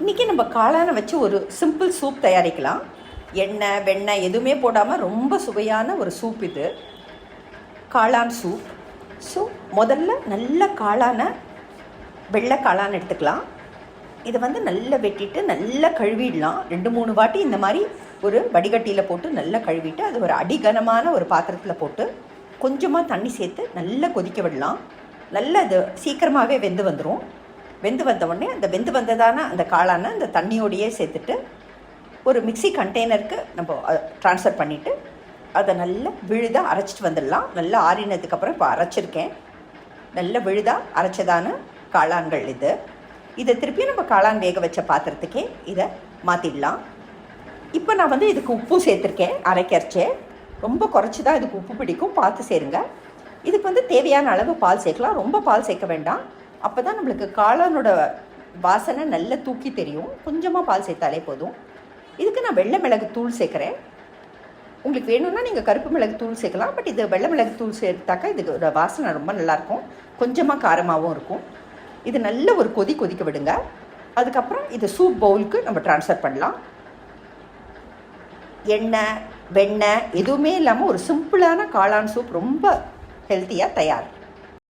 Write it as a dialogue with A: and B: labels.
A: இன்றைக்கி நம்ம காளானை வச்சு ஒரு சிம்பிள் சூப் தயாரிக்கலாம். எண்ணெய் வெண்ணெய் எதுவுமே போடாமல் ரொம்ப சுவையான ஒரு சூப் இது, காளான் சூப். ஸோ முதல்ல நல்ல காளானை, வெள்ளை காளான் எடுத்துக்கலாம். இதை நல்லா வெட்டிட்டு நல்லா கழுவிடலாம். 2-3 வாட்டி இந்த மாதிரி ஒரு வடிகட்டியில் போட்டு நல்லா கழுவிட்டு அது ஒரு அடிகனமான ஒரு பாத்திரத்தில் போட்டு கொஞ்சமாக தண்ணி சேர்த்து நல்லா கொதிக்க விடலாம். நல்லா அது சீக்கிரமாகவே வெந்து வந்துடும். வெந்து வந்த உடனே அந்த வெந்து வந்ததான அந்த காளானை அந்த தண்ணியோடையே சேர்த்துட்டு ஒரு மிக்சி கண்டெய்னருக்கு நம்ம ட்ரான்ஸ்ஃபர் பண்ணிவிட்டு அதை நல்லா விழுதாக அரைச்சிட்டு வந்துடலாம். நல்லா ஆறினதுக்கப்புறம் இப்போ அரைச்சிருக்கேன். நல்ல விழுதாக அரைச்சதான காளான்கள் இது. இதை திருப்பி நம்ம காளான் வேக வச்ச பாத்திரத்துக்கே இதை மாற்றிடலாம். இப்போ நான் இதுக்கு உப்பு சேர்த்துருக்கேன். அரைக்கரைச்சே ரொம்ப குறைச்சி தான் இதுக்கு உப்பு பிடிக்கும், பார்த்து சேருங்க. இதுக்கு தேவையான அளவு பால் சேர்க்கலாம். ரொம்ப பால் சேர்க்க வேண்டாம். அப்போ தான் நம்மளுக்கு காளானோட வாசனை நல்லா தூக்கி தெரியும். கொஞ்சமாக பால் சேர்த்தாலே போதும். இதுக்கு நான் வெள்ளை மிளகு தூள் சேர்க்குறேன். உங்களுக்கு வேணும்னா நீங்கள் கருப்பு மிளகு தூள் சேர்க்கலாம். பட் இது வெள்ளை மிளகு தூள் சேர்த்தாக்கா இதுக்கு வாசனை ரொம்ப நல்லாயிருக்கும், கொஞ்சமாக காரமாகவும் இருக்கும். இது நல்ல ஒரு கொதிக்க விடுங்க. அதுக்கப்புறம் இது சூப் பவுலுக்கு நம்ம ட்ரான்ஸ்ஃபர் பண்ணலாம். எண்ணெய் வெண்ணெய் எதுவுமே இல்லாமல் ஒரு சிம்பிளான காளான் சூப் ரொம்ப ஹெல்த்தியாக தயார்.